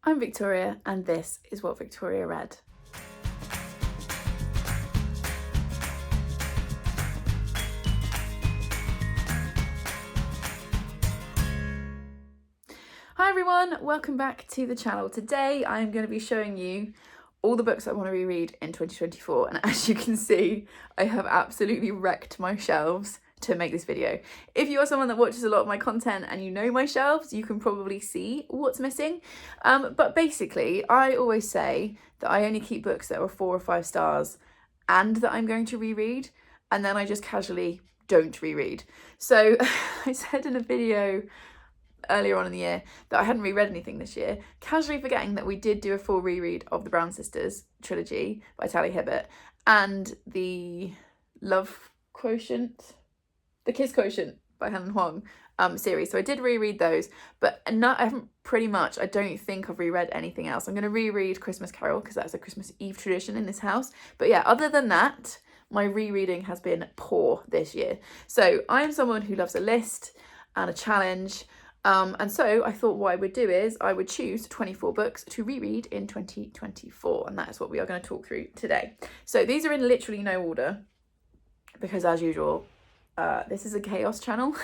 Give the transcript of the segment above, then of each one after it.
I'm Victoria and this is What Victoria Read. Hi everyone, welcome back to the channel. Today I'm going to be showing you all the books I want to reread in 2024, and as you can see I have absolutely wrecked my shelves to make this video. If you are someone that watches a lot of my content and you know my shelves, you can probably see what's missing. But basically, I always say that I only keep books that are 4 or 5 stars and that I'm going to reread, and then I just casually don't reread. So I said in a video earlier on in the year that I hadn't reread anything this year, casually forgetting that we did do a full reread of the Brown Sisters trilogy by Tally Hibbert and the Love Quotient, the Kiss Quotient by Helen Huang series. So I did reread those, but I don't think I've reread anything else. I'm going to reread Christmas Carol because that's a Christmas Eve tradition in this house. But yeah, other than that, my rereading has been poor this year. So I'm someone who loves a list and a challenge. And so I thought what I would do is I would choose 24 books to reread in 2024. And that is what we are going to talk through today. So these are in literally no order because, as usual, this is a chaos channel.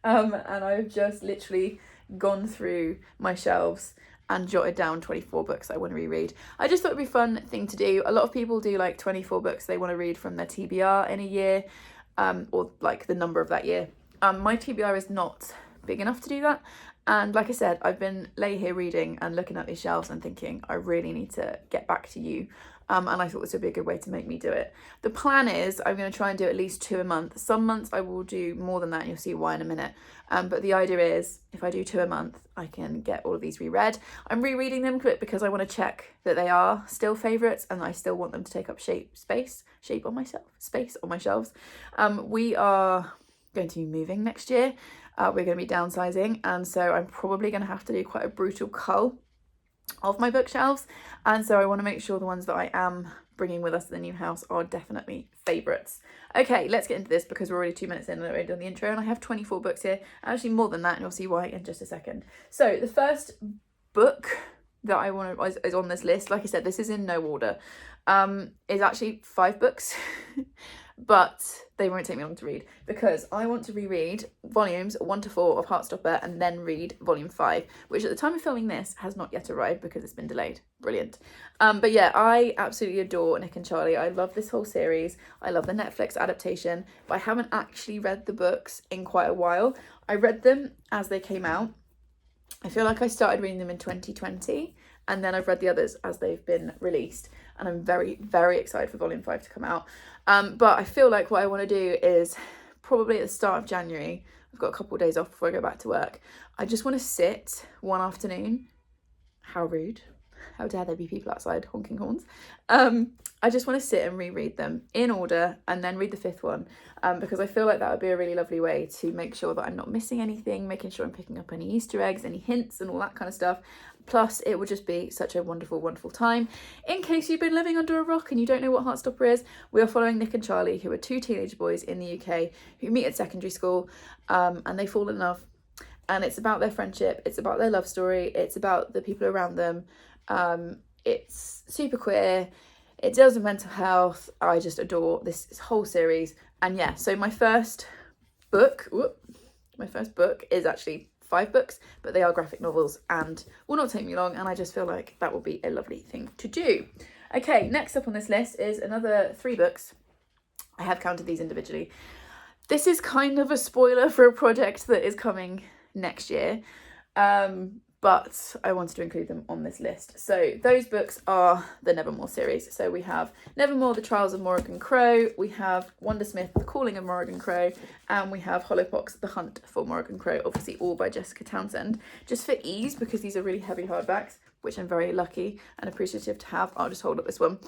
And I've just literally gone through my shelves and jotted down 24 books I want to reread. I just thought it'd be a fun thing to do. A lot of people do like 24 books they want to read from their TBR in a year, or like the number of that year. My TBR is not big enough to do that, and like I said, I've been lay here reading and looking at these shelves and thinking I really need to get back to you, and I thought this would be a good way to make me do it. The plan is I'm going to try and do at least 2 a month. Some months I will do more than that and you'll see why in a minute, but the idea is if I do 2 a month I can get all of these reread. I'm rereading them because I want to check that they are still favourites and I still want them to take up space on my shelves. We are going to be moving next year. We're going to be downsizing, and so I'm probably going to have to do quite a brutal cull of my bookshelves, and so I want to make sure the ones that I am bringing with us to the new house are definitely favourites. Okay, let's get into this because we're already 2 minutes in and I've already done the intro, and I have 24 books here, actually more than that, and you'll see why in just a second. So the first book that I want to is on this list, like I said, this is in no order, is actually 5 books. But they won't take me long to read because I want to reread volumes 1 to 4 of Heartstopper and then read volume 5, which at the time of filming this has not yet arrived because it's been delayed. Brilliant. But yeah, I absolutely adore Nick and Charlie. I love this whole series. I love the Netflix adaptation, but I haven't actually read the books in quite a while. I read them as they came out. I feel like I started reading them in 2020 and then I've read the others as they've been released, and I'm very, very excited for volume 5 to come out. But I feel like what I want to do is probably at the start of January, I've got a couple of days off before I go back to work, I just want to sit one afternoon. How rude. How dare there be people outside honking horns. I just want to sit and reread them in order and then read the 5th one, because I feel like that would be a really lovely way to make sure that I'm not missing anything, making sure I'm picking up any Easter eggs, any hints and all that kind of stuff. Plus it would just be such a wonderful, wonderful time. In case you've been living under a rock and you don't know what Heartstopper is, we are following Nick and Charlie, who are 2 teenage boys in the UK who meet at secondary school, and they fall in love, and it's about their friendship, it's about their love story, it's about the people around them. It's super queer, it deals with mental health. I just adore this whole series. And yeah, so my first book is actually 5 books, but they are graphic novels and will not take me long, and I just feel like that will be a lovely thing to do. Okay, next up on this list is another 3 books. I have counted these individually. This is kind of a spoiler for a project that is coming next year, but I wanted to include them on this list. So those books are the Nevermore series. So we have Nevermore, The Trials of Morrigan Crow, we have Wondersmith, The Calling of Morrigan Crow, and we have Hollowpox, The Hunt for Morrigan Crow, obviously all by Jessica Townsend. Just for ease, because these are really heavy hardbacks, which I'm very lucky and appreciative to have, I'll just hold up this one.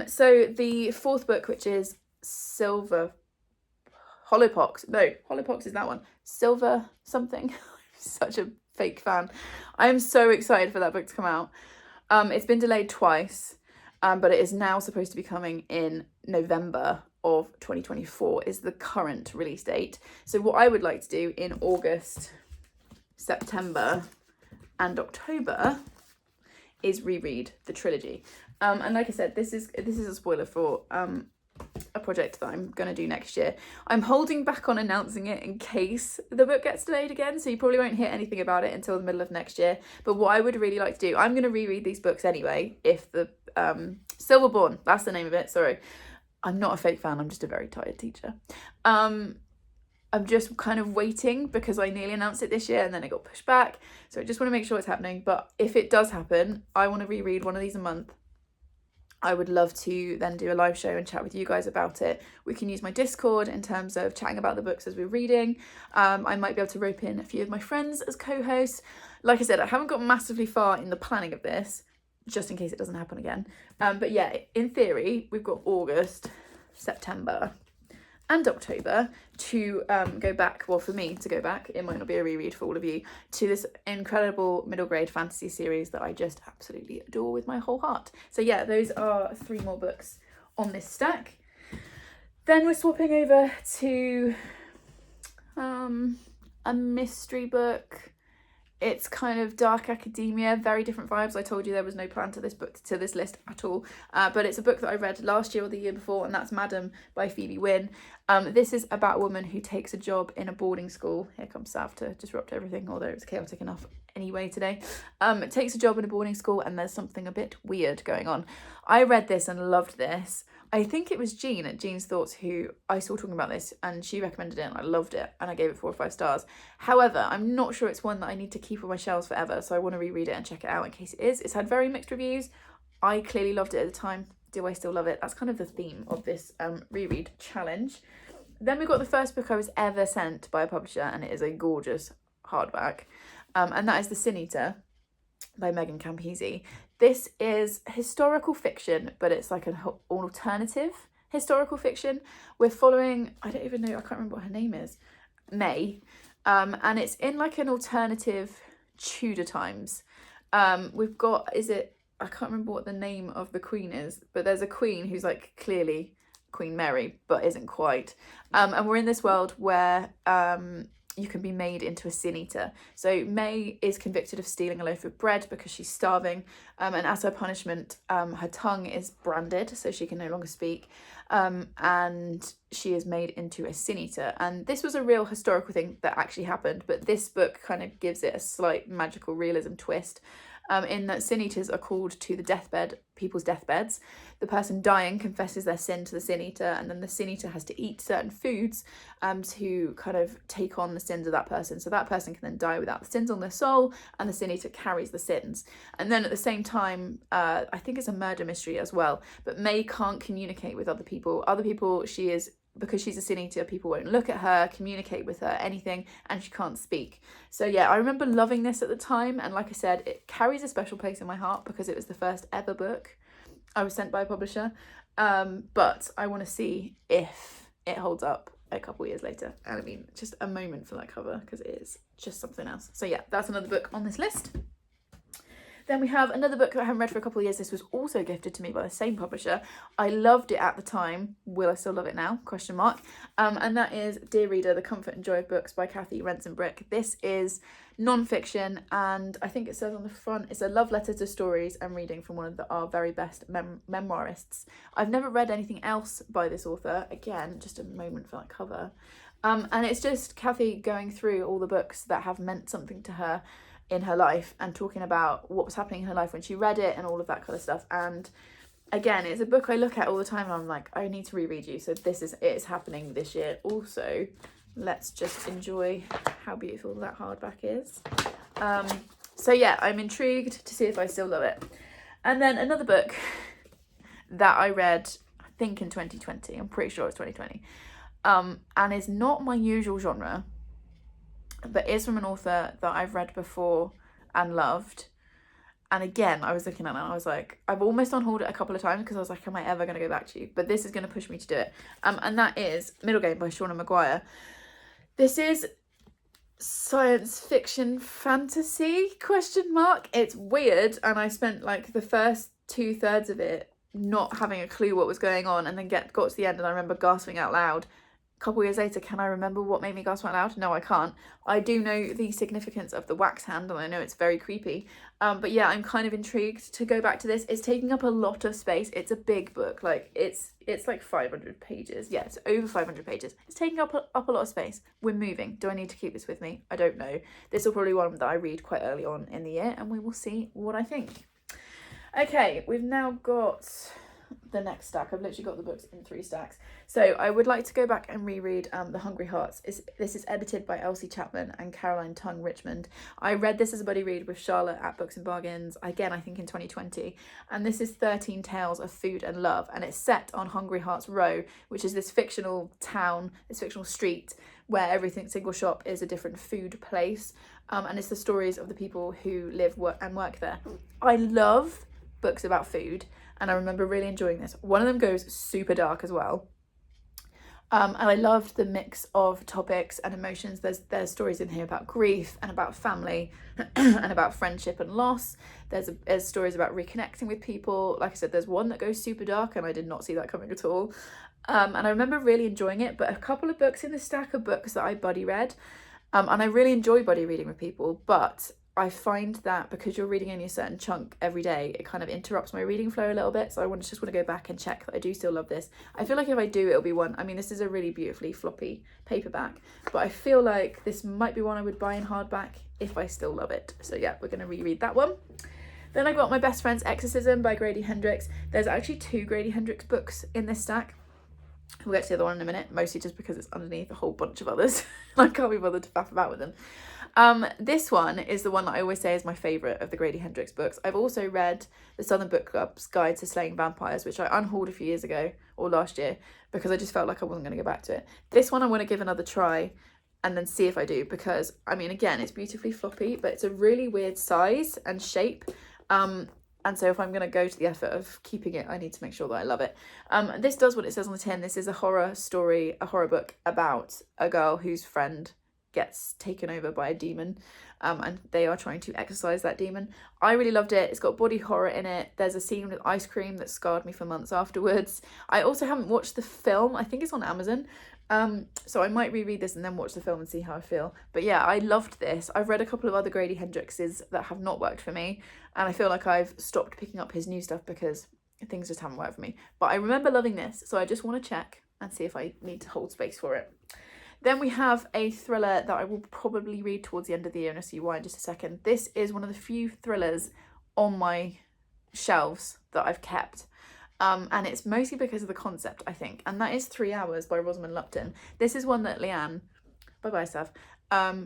So the 4th book, which is Hollowpox is that one. Silver something. Such a fake fan. I am so excited for that book to come out. It's been delayed twice, but it is now supposed to be coming in November of 2024 is the current release date. So what I would like to do in August, September and October is REREAD, the trilogy. And like I said, this is a spoiler for a project that I'm going to do next year. I'm holding back on announcing it in case the book gets delayed again, so you probably won't hear anything about it until the middle of next year. But what I would really like to do, I'm going to reread these books anyway, if the Silverborn, that's the name of it, sorry. I'm not a fake fan, I'm just a very tired teacher. I'm just kind of waiting because I nearly announced it this year and then it got pushed back. So I just want to make sure it's happening. But if it does happen, I want to reread one of these a month. I would love to then do a live show and chat with you guys about it. We can use my Discord in terms of chatting about the books as we're reading. I might be able to rope in a few of my friends as co-hosts. Like I said, I haven't got massively far in the planning of this, just in case it doesn't happen again. But yeah, in theory, we've got August, September and October to go back, well, for me to go back, it might not be a reread for all of you, to this incredible middle grade fantasy series that I just absolutely adore with my whole heart. So yeah, those are 3 more books on this stack. Then we're swapping over to a mystery book. It's kind of dark academia, very different vibes. I told you there was no plan to this list at all. But it's a book that I read last year or the year before, and that's Madam by Phoebe Wynne. This is about a woman who takes a job in a boarding school. Here comes Sav to disrupt everything, although it's chaotic enough anyway today. Takes a job in a boarding school and there's something a bit weird going on. I read this and loved this. I think it was Jean at Jean's Thoughts who I saw talking about this, and she recommended it and I loved it and I gave it 4 or 5 stars. However, I'm not sure it's one that I need to keep on my shelves forever, so I want to reread it and check it out in case it is. It's had very mixed reviews. I clearly loved it at the time. Do I still love it? That's kind of the theme of this reread challenge. Then we got the first book I was ever sent by a publisher, and it is a gorgeous hardback, and that is The Sin Eater by Megan Campese. This is historical fiction, but it's like an alternative historical fiction. We're following, I don't even know, I can't remember what her name is, May, and it's in like an alternative Tudor times. We've got, I can't remember what the name of the queen is, but there's a queen who's like clearly Queen Mary, but isn't quite. And we're in this world where you can be made into a sin eater. So May is convicted of stealing a loaf of bread because she's starving, and as her punishment, her tongue is branded so she can no longer speak, and she is made into a sin eater. And this was a real historical thing that actually happened, but this book kind of gives it a slight magical realism twist, in that sin eaters are called to the deathbed, people's deathbeds. The person dying confesses their sin to the sin eater, and then the sin eater has to eat certain foods to kind of take on the sins of that person. So that person can then die without the sins on their soul, and the sin eater carries the sins. And then at the same time, I think it's a murder mystery as well, but May can't communicate with other people. Because she's a sin eater, people won't look at her, communicate with her, anything, and she can't speak. So yeah, I remember loving this at the time, and like I said, it carries a special place in my heart because it was the first ever book I was sent by a publisher. But I want to see if it holds up a couple years later. And I mean, just a moment for that cover because it is just something else. So yeah, that's another book on this list. Then we have another book that I haven't read for a couple of years. This was also gifted to me by the same publisher. I loved it at the time. Will I still love it now? ? And that is Dear Reader, The Comfort and Joy of Books by Kathy Renson-Brick. This is non-fiction, and I think it says on the front, it's a love letter to stories and reading from one of our very best memoirists. I've never read anything else by this author. Again, just a moment for that cover. And it's just Kathy going through all the books that have meant something to her in her life and talking about what was happening in her life when she read it and all of that kind of stuff. And again, it's a book I look at all the time and I'm like, I need to reread you. So it's happening this year. Also, let's just enjoy how beautiful that hardback is. So yeah, I'm intrigued to see if I still love it. And then another book that I read, I think in 2020, I'm pretty sure it's 2020, and is not my usual genre, but is from an author that I've read before and loved. And again, I was looking at it and I was like, I've almost on hold it a couple of times because I was like, am I ever going to go back to you? But this is going to push me to do it. And that is Middle Game by Shauna Maguire. This is science fiction fantasy ? It's weird, and I spent like the first 2/3 of it not having a clue what was going on, and then got to the end and I remember gasping out loud. Couple years later, can I remember what made me gasp out loud? No, I can't. I do know the significance of the wax hand, and I know it's very creepy. But yeah, I'm kind of intrigued to go back to this. It's taking up a lot of space. It's a big book. Like it's like 500 pages. Yeah, it's over 500 pages. It's taking up a lot of space. We're moving. Do I need to keep this with me? I don't know. This will probably be one that I read quite early on in the year, and we will see what I think. Okay, we've now got the next stack. I've literally got the books in 3 stacks. So I would like to go back and reread The Hungry Hearts. This is edited by Elsie Chapman and Caroline Tung Richmond. I read this as a buddy read with Charlotte at Books and Bargains, again I think in 2020, and this is 13 Tales of Food and Love, and it's set on Hungry Hearts Row, which is this fictional town, this fictional street where every single shop is a different food place, and it's the stories of the people who live, work and work there. I love books about food, and I remember really enjoying this. One of them goes super dark as well. And I loved the mix of topics and emotions. There's stories in here about grief and about family and about friendship and loss. There's stories about reconnecting with people. Like I said, there's one that goes super dark, and I did not see that coming at all. And I remember really enjoying it, but a couple of books in the stack are books that I buddy read. And I really enjoy buddy reading with people, but I find that because you're reading only a certain chunk every day, it kind of interrupts my reading flow a little bit. So I just want to go back and check that I do still love this. I feel like if I do, it'll be one. I mean, this is a really beautifully floppy paperback, but I feel like this might be one I would buy in hardback if I still love it. So yeah, we're going to reread that one. Then I got My Best Friend's Exorcism by Grady Hendrix. There's actually 2 Grady Hendrix books in this stack. We'll get to the other one in a minute, mostly just because it's underneath a whole bunch of others. I can't be bothered to faff about with them. This one is the one that I always say is my favourite of the Grady Hendrix books. I've also read the Southern Book Club's Guide to Slaying Vampires, which I unhauled a few years ago, or last year, because I just felt like I wasn't going to go back to it. This one I want to give another try and then see if I do, because, I mean, again, it's beautifully floppy, but it's a really weird size and shape. And so if I'm going to go to the effort of keeping it, I need to make sure that I love it. This does what it says on the tin. This is a horror story, a horror book about a girl whose friend gets taken over by a demon, and they are trying to exorcise that demon. I really loved it. It's got body horror in it. There's a scene with ice cream that scarred me for months afterwards. I also haven't watched the film. I think it's on Amazon. So I might reread this and then watch the film and see how I feel. But yeah, I loved this. I've read a couple of other Grady Hendrixes that have not worked for me, and I feel like I've stopped picking up his new stuff because things just haven't worked for me. But I remember loving this, so I just want to check and see if I need to hold space for it. Then we have a thriller that I will probably read towards the end of the year, and I'll see why in just a second. This is one of the few thrillers on my shelves that I've kept. And it's mostly because of the concept, I think. And that is 3 Hours by Rosamund Lupton. This is one that Leanne, bye-bye, Sav.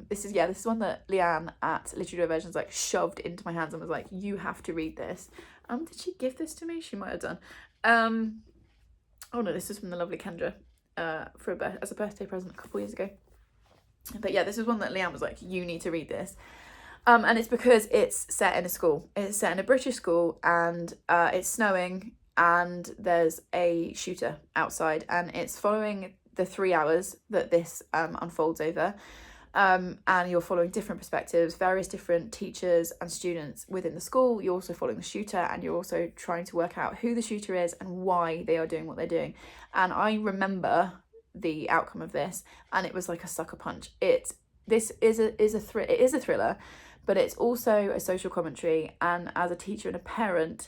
This is one that Leanne at Literary Diversions like shoved into my hands and was like, you have to read this. Did she give this to me? She might have done. Oh no, this is from the lovely Kendra. As a birthday present a couple years ago. But yeah, this is one that Leanne was like, you need to read this. And it's because it's set in a school. It's set in a British school, and it's snowing, and there's a shooter outside, and it's following the 3 hours that this unfolds over. And you're following different perspectives, various different teachers and students within the school. You're also following the shooter, and you're also trying to work out who the shooter is and why they are doing what they're doing. And I remember the outcome of this, and it was like a sucker punch. It is a thriller, but it's also a social commentary. And as a teacher and a parent,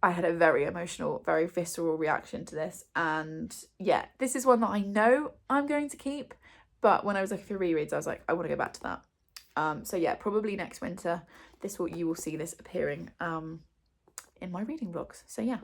I had a very emotional, very visceral reaction to this. And yeah, this is one that I know I'm going to keep. But when I was looking for rereads, I was like, I want to go back to that. So yeah, probably next winter, you will see this appearing in my reading vlogs. So yeah.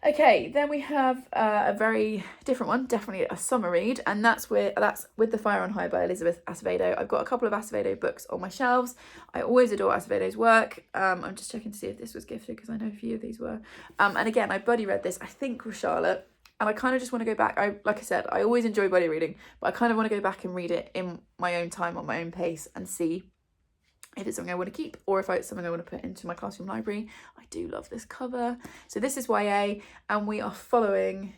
Okay, then we have a very different one, definitely a summer read, and that's With the Fire on High by Elizabeth Acevedo. I've got a couple of Acevedo books on my shelves. I always adore Acevedo's work. I'm just checking to see if this was gifted, because I know a few of these were. And again, I buddy read this, I think, with Charlotte. And I kind of just want to go back. Like I said, I always enjoy buddy reading, but I kind of want to go back and read it in my own time, on my own pace, and see if it's something I want to keep or if it's something I want to put into my classroom library. I do love this cover. So this is YA, and we are following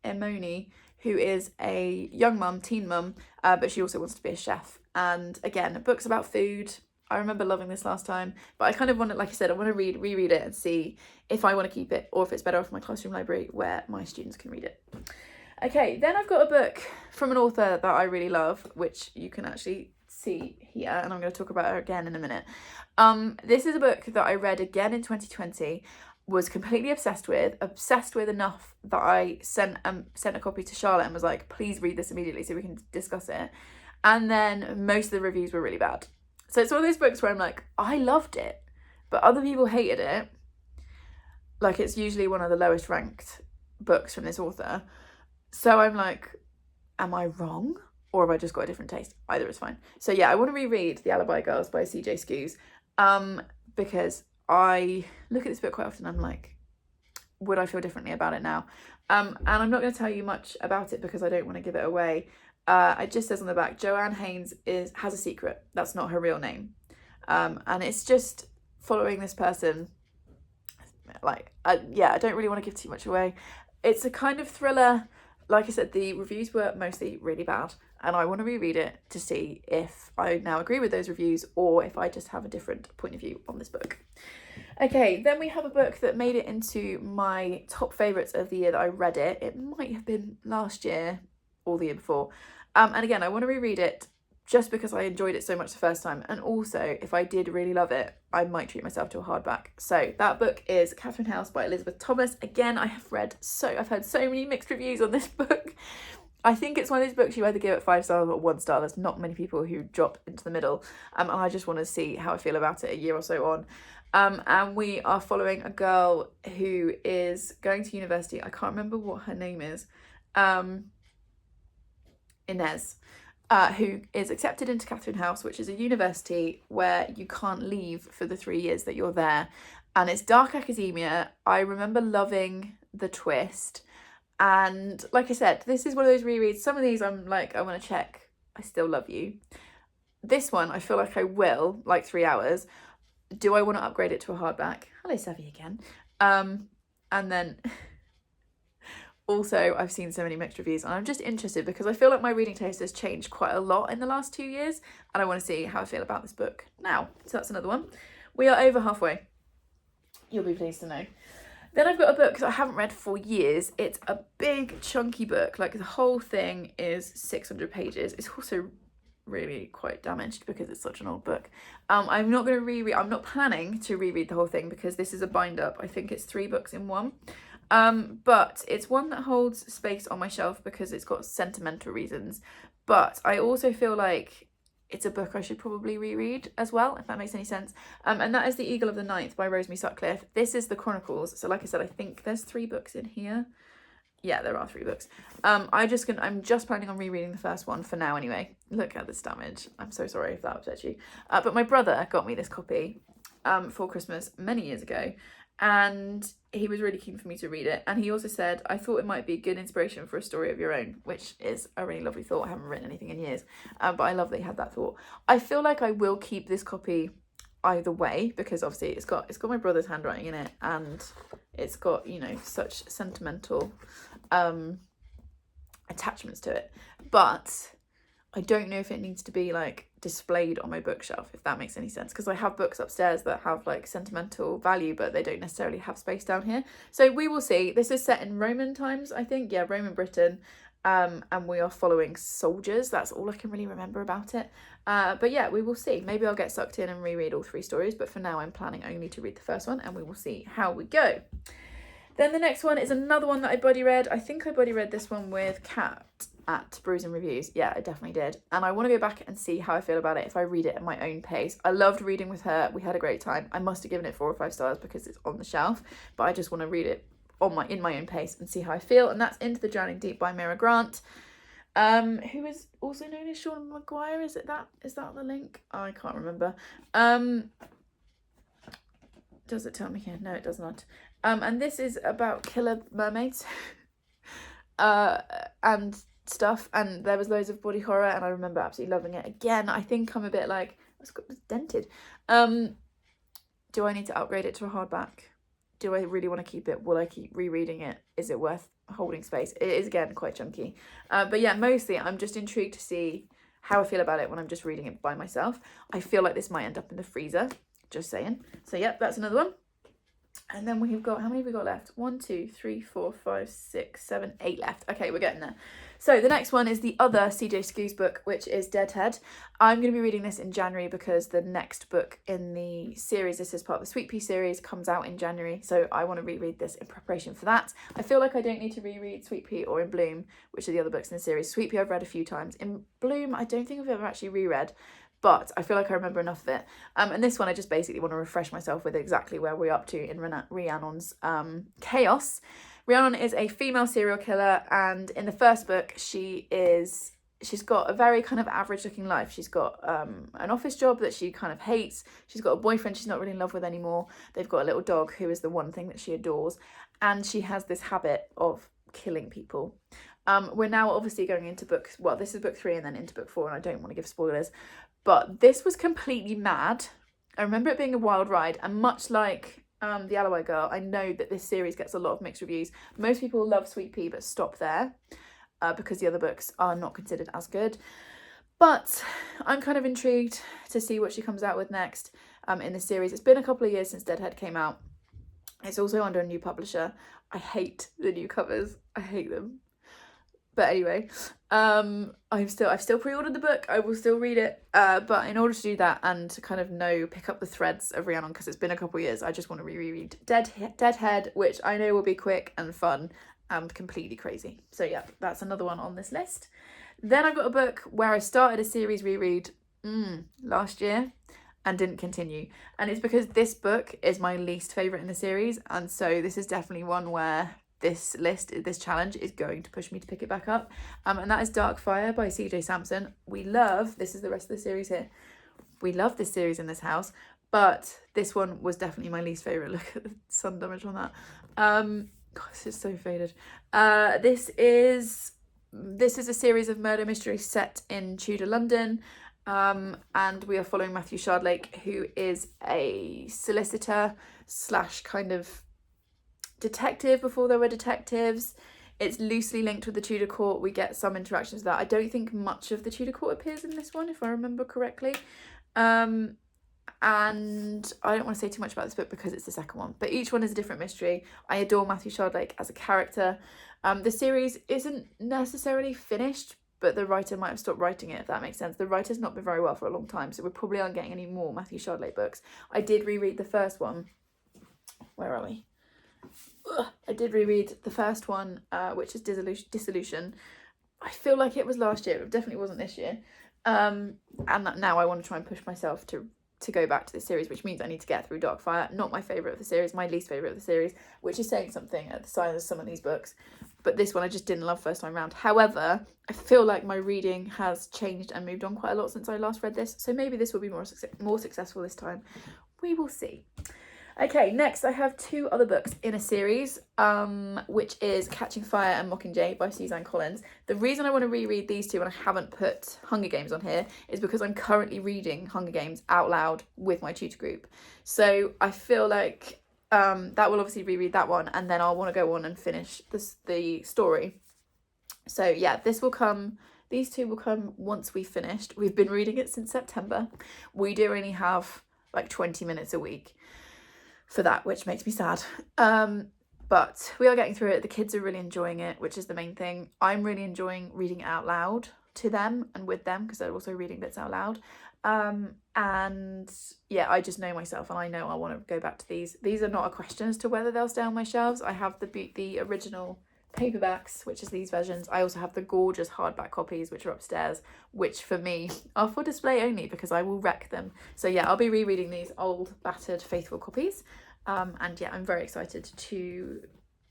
Emoni, who is a young mum, teen mum, but she also wants to be a chef. And again, books about food. I remember loving this last time, but I kind of want to, like I said, I want to reread it and see if I want to keep it or if it's better off in my classroom library where my students can read it. Okay, then I've got a book from an author that I really love, which you can actually see here, and I'm going to talk about her again in a minute. This is a book that I read again in 2020, was completely obsessed with enough that I sent a copy to Charlotte and was like, please read this immediately so we can discuss it. And then most of the reviews were really bad. So it's one of those books where I'm like, I loved it, but other people hated it. Like, it's usually one of the lowest ranked books from this author. So I'm like, am I wrong? Or have I just got a different taste? Either is fine. So yeah, I want to reread The Alibi Girls by CJ Skews, because I look at this book quite often. I'm like, would I feel differently about it now? And I'm not going to tell you much about it because I don't want to give it away. It just says on the back, Joanne Haynes has a secret. That's not her real name. And it's just following this person. Like, yeah, I don't really want to give too much away. It's a kind of thriller. Like I said, the reviews were mostly really bad, and I want to reread it to see if I now agree with those reviews or if I just have a different point of view on this book. Okay, then we have a book that made it into my top favourites of the year that I read it. It might have been last year or the year before. And again, I want to reread it just because I enjoyed it so much the first time, and also if I did really love it, I might treat myself to a hardback. So that book is Katherine House by Elizabeth Thomas. Again, I've heard so many mixed reviews on this book. I think it's one of those books you either give it 5 stars or 1 star. There's not many people who drop into the middle, and I just want to see how I feel about it a year or so on. And we are following a girl who is going to university. I can't remember what her name is. Inez. Who is accepted into Katherine House, which is a university where you can't leave for the 3 years that you're there. And it's dark academia. I remember loving the twist. And like I said, this is one of those rereads. Some of these I'm like, I want to check, I still love you. This one, I feel like I will, like 3 hours. Do I want to upgrade it to a hardback? Hello, Savvy again. And then... Also, I've seen so many mixed reviews, and I'm just interested because I feel like my reading taste has changed quite a lot in the last 2 years, and I want to see how I feel about this book now. So that's another one. We are over halfway. You'll be pleased to know. Then I've got a book that I haven't read for years. It's a big, chunky book. Like, the whole thing is 600 pages. It's also really quite damaged because it's such an old book. I'm not going to reread. I'm not planning to reread the whole thing because this is a bind up. I think it's 3 books in one. But it's one that holds space on my shelf because it's got sentimental reasons. But I also feel like it's a book I should probably reread as well, if that makes any sense. And that is The Eagle of the Ninth by Rosemary Sutcliffe. This is the Chronicles. So like I said, I think there's 3 books in here. Yeah, there are 3 books. I'm just planning on rereading the first one for now anyway. Look at this damage. I'm so sorry if that upset you. But my brother got me this copy for Christmas many years ago. And he was really keen for me to read it, and he also said, I thought it might be a good inspiration for a story of your own, which is a really lovely thought. I haven't written anything in years, but I love that he had that thought. I feel like I will keep this copy either way because obviously it's got my brother's handwriting in it, and it's got, you know, such sentimental attachments to it. But I don't know if it needs to be like displayed on my bookshelf, if that makes any sense, because I have books upstairs that have like sentimental value, but they don't necessarily have space down here. So we will see. This is set in Roman times, I think. Yeah, Roman Britain. And we are following soldiers. That's all I can really remember about it. But yeah, we will see. Maybe I'll get sucked in and reread all 3 stories, but for now I'm planning only to read the first one, and we will see how we go. Then the next one is another one that I buddy read. I think I buddy read this one with Kat at Brews and Reviews. Yeah, I definitely did. And I want to go back and see how I feel about it if I read it at my own pace. I loved reading with her. We had a great time. I must have given it 4 or 5 stars because it's on the shelf, but I just want to read it in my own pace and see how I feel. And that's Into the Drowning Deep by Mira Grant, who is also known as Sean Maguire. Is that the link? I can't remember. Does it tell me here? No, it does not. And this is about killer mermaids and stuff, and there was loads of body horror, and I remember absolutely loving it. Again, I think I'm a bit like, it's dented. Do I need to upgrade it to a hardback? Do I really want to keep it? Will I keep rereading it? Is it worth holding space? It is, again, quite chunky. But yeah, mostly I'm just intrigued to see how I feel about it when I'm just reading it by myself. I feel like this might end up in the freezer, just saying. So yeah, that's another one. And then we've got, how many have we got left? 1, 2, 3, 4, 5, 6, 7, 8 left. Okay, we're getting there. So the next one is the other CJ Skews book, which is Deadhead. I'm going to be reading this in January because the next book in the series, this is part of the Sweet Pea series, comes out in January. So I want to reread this in preparation for that. I feel like I don't need to reread Sweet Pea or In Bloom, which are the other books in the series. Sweet Pea I've read a few times. In Bloom, I don't think I've ever actually reread, but I feel like I remember enough of it. And this one, I just basically want to refresh myself with exactly where we're up to in Rhiannon's chaos. Rhiannon is a female serial killer, and in the first book, she's got a very kind of average looking life. She's got an office job that she kind of hates. She's got a boyfriend she's not really in love with anymore. They've got a little dog who is the one thing that she adores. And she has this habit of killing people. We're now obviously going into this is book 3 and then into book 4, and I don't want to give spoilers. But this was completely mad. I remember it being a wild ride, and much like the Alibi Girl, I know that this series gets a lot of mixed reviews. Most people love Sweet Pea but stop there because the other books are not considered as good. But I'm kind of intrigued to see what she comes out with next in the series. It's been a couple of years since Deadhead came out. It's also under a new publisher. I hate the new covers. I hate them. But anyway, I've still pre-ordered the book. I will still read it. But in order to do that and to kind of pick up the threads of Rhiannon, because it's been a couple of years, I just want to reread Deadhead, which I know will be quick and fun and completely crazy. So yeah, that's another one on this list. Then I've got a book where I started a series reread last year and didn't continue. And it's because this book is my least favourite in the series. And so this is definitely one where this challenge is going to push me to pick it back up. And that is Darkfire by CJ Sampson. This is the rest of the series here. We love this series in this house, but this one was definitely my least favourite. Look at the sun damage on that. God, this is so faded. This is a series of murder mysteries set in Tudor London. And we are following Matthew Shardlake, who is a solicitor / kind of detective before there were detectives. It's loosely linked with the Tudor court. We get some interactions with that. I don't think much of the Tudor court appears in this one, if I remember correctly. And I don't want to say too much about this book because it's the second one, but each one is a different mystery. I adore Matthew Shardlake as a character. The series isn't necessarily finished, but the writer might have stopped writing it, if that makes sense. The writer's not been very well for a long time, so we probably aren't getting any more Matthew Shardlake books. I did reread the first one. Where are we? I did reread the first one, which is Dissolution. I feel like it was last year. It definitely wasn't this year. And now I want to try and push myself to go back to this series, which means I need to get through Darkfire. Not my favourite of the series, my least favourite of the series, which is saying something at the size of some of these books. But this one I just didn't love first time round. However, I feel like my reading has changed and moved on quite a lot since I last read this. So maybe this will be more successful this time. We will see. Okay, next I have 2 other books in a series, which is Catching Fire and Mockingjay by Suzanne Collins. The reason I want to reread these 2 and I haven't put Hunger Games on here is because I'm currently reading Hunger Games out loud with my tutor group. So I feel like that will obviously reread that one, and then I'll want to go on and finish the story. So yeah, these 2 will come once we've finished. We've been reading it since September. We do only have like 20 minutes a week for that, which makes me sad. But we are getting through it. The kids are really enjoying it, which is the main thing. I'm really enjoying reading it out loud to them and with them because they're also reading bits out loud. And yeah, I just know myself and I know I want to go back to these. These are not a question as to whether they'll stay on my shelves. I have the original paperbacks, which is these versions. I also have the gorgeous hardback copies, which are upstairs, which for me are for display only because I will wreck them. So yeah, I'll be rereading these old, battered, faithful copies. And yeah, I'm very excited to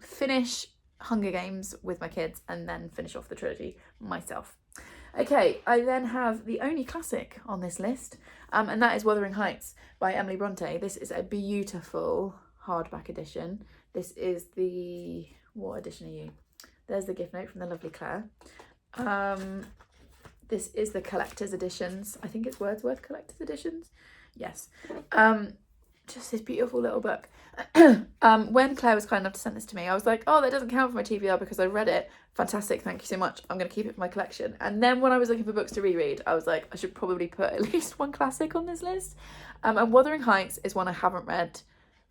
finish Hunger Games with my kids and then finish off the trilogy myself. Okay, I then have the only classic on this list, and that is Wuthering Heights by Emily Bronte. This is a beautiful hardback edition. This is the... What edition are you? There's the gift note from the lovely Claire. This is the collector's editions. I think it's Wordsworth collector's editions. Yes. Just this beautiful little book. When Claire was kind enough to send this to me, I was like, oh, that doesn't count for my TBR because I read it. Fantastic, thank you so much. I'm going to keep it for my collection. And then when I was looking for books to reread, I was like, I should probably put at least one classic on this list. And Wuthering Heights is one I haven't read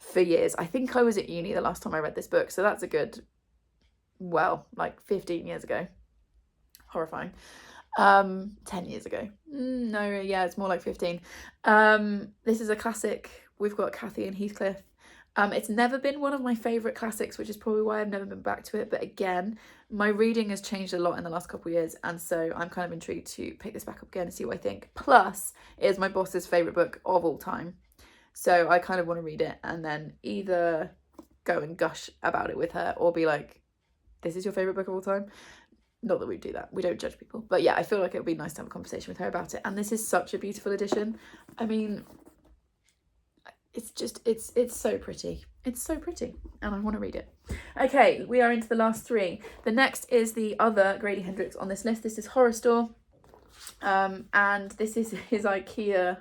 for years. I think I was at uni the last time I read this book, so that's a good, well, like 15 years ago. Horrifying. 10 years ago. No, yeah, it's more like 15. This is a classic. We've got Kathy and Heathcliff. It's never been one of my favourite classics, which is probably why I've never been back to it. But again, my reading has changed a lot in the last couple of years, and so I'm kind of intrigued to pick this back up again and see what I think. Plus, it is my boss's favourite book of all time. So I kind of want to read it and then either go and gush about it with her or be like, this is your favourite book of all time. Not that we do that. We don't judge people. But yeah, I feel like it would be nice to have a conversation with her about it. And this is such a beautiful edition. I mean, it's just, it's so pretty. It's so pretty. And I want to read it. Okay, we are into the last three. The next is the other Grady Hendrix on this list. This is Horrorstopper. And this is his IKEA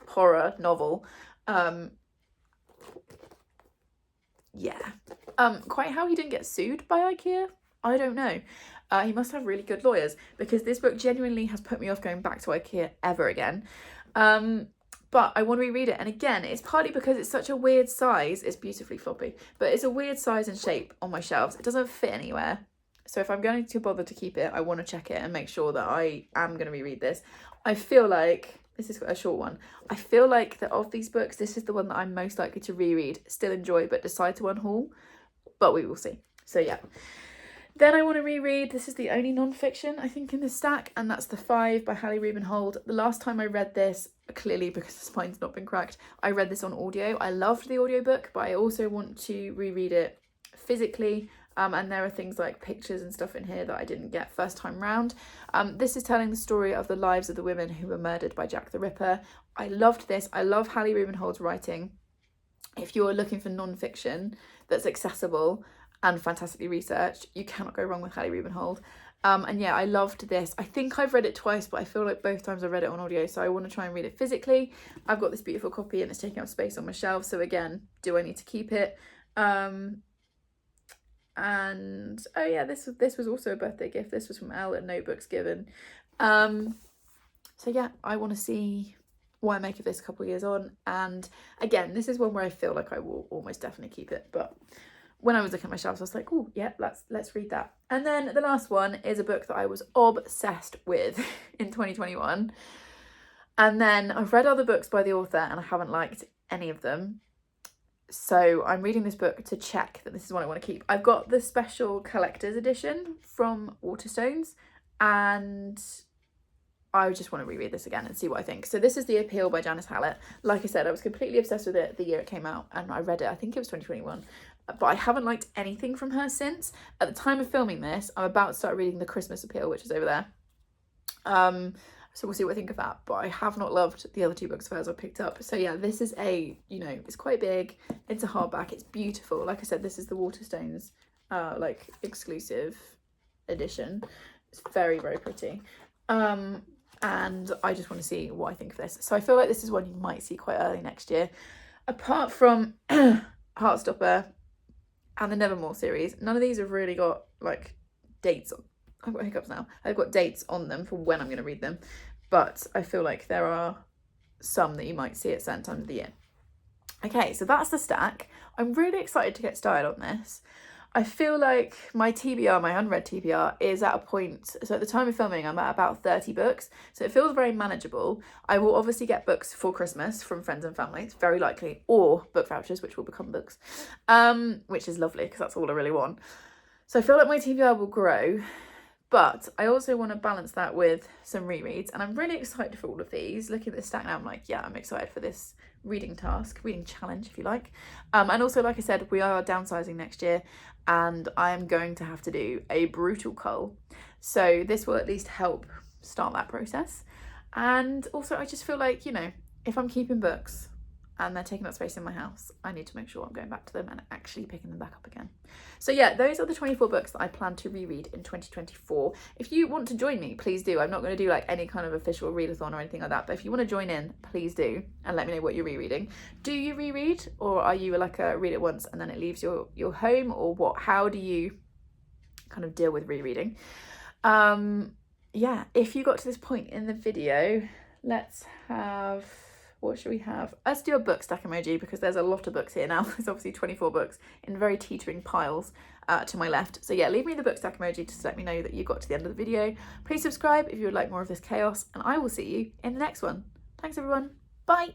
horror novel. Yeah. Quite how he didn't get sued by IKEA, I don't know. He must have really good lawyers, because this book genuinely has put me off going back to IKEA ever again. But I want to reread it. And again, it's partly because it's such a weird size. It's beautifully floppy, but it's a weird size and shape on my shelves. It doesn't fit anywhere. So if I'm going to bother to keep it, I want to check it and make sure that I am going to reread this. I feel like, this is a short one, I feel like that of these books, this is the one that I'm most likely to reread, still enjoy, but decide to unhaul. But we will see. So yeah. Then I want to reread, this is the only non-fiction I think in this stack, and that's The Five by Hallie Rubenhold. The last time I read this, clearly because the spine's not been cracked, I read this on audio. I loved the audiobook, but I also want to reread it physically. And there are things like pictures and stuff in here that I didn't get first time round. This is telling the story of the lives of the women who were murdered by Jack the Ripper. I loved this. I love Hallie Rubenhold's writing. If you're looking for non-fiction that's accessible and fantastically researched, you cannot go wrong with Hallie Rubenhold. And yeah, I loved this. I think I've read it twice, but I feel like both times I read it on audio, so I want to try and read it physically. I've got this beautiful copy and it's taking up space on my shelf, so again, do I need to keep it? And oh yeah, this was also a birthday gift. This was from Elle at Notebooks Given. So yeah, I want to see what I make of this a couple of years on. And again, this is one where I feel like I will almost definitely keep it, but when I was looking at my shelves, I was like, oh yeah, let's read that. And then the last one is a book that I was obsessed with in 2021. And then I've read other books by the author and I haven't liked any of them. So I'm reading this book to check that this is what I want to keep. I've got the special collector's edition from Waterstones, and I just want to reread this again and see what I think. So this is The Appeal by Janice Hallett. Like I said, I was completely obsessed with it the year it came out, and I read it, I think it was 2021, but I haven't liked anything from her since. At the time of filming this, I'm about to start reading The Christmas Appeal, which is over there. So we'll see what I think of that, but I have not loved the other two books of hers I picked up. So yeah, this is a, you know, it's quite big, it's a hardback, it's beautiful. Like I said, this is the Waterstones like exclusive edition. It's very, very pretty. And I just want to see what I think of this. So I feel like this is one you might see quite early next year. Apart from Heartstopper and the Nevermore series, none of these have really got like dates on. I've got hiccups now. I've got dates on them for when I'm going to read them, but I feel like there are some that you might see at certain times of the year. Okay, so that's the stack. I'm really excited to get started on this. I feel like my TBR, my unread TBR, is at a point, so at the time of filming, I'm at about 30 books, so it feels very manageable. I will obviously get books for Christmas from friends and family, it's very likely, or book vouchers, which will become books, which is lovely, because that's all I really want. So I feel like my TBR will grow, but I also want to balance that with some rereads, and I'm really excited for all of these. Looking at this stack now, I'm like, yeah, I'm excited for this reading challenge, if you like. And also, like I said, we are downsizing next year, and I am going to have to do a brutal cull. So this will at least help start that process. And also, I just feel like, you know, if I'm keeping books and they're taking up space in my house, I need to make sure I'm going back to them and actually picking them back up again. So yeah, those are the 24 books that I plan to reread in 2024. If you want to join me, please do. I'm not going to do like any kind of official readathon or anything like that, but if you want to join in, please do, and let me know what you're rereading. Do you reread, or are you like a read it once and then it leaves your home, or what? How do you kind of deal with rereading? Yeah, if you got to this point in the video, let's have What should we have? Let's do a book stack emoji because there's a lot of books here now. There's obviously 24 books in very teetering piles to my left. So yeah, leave me the book stack emoji just to let me know that you got to the end of the video. Please subscribe if you would like more of this chaos, and I will see you in the next one. Thanks everyone. Bye.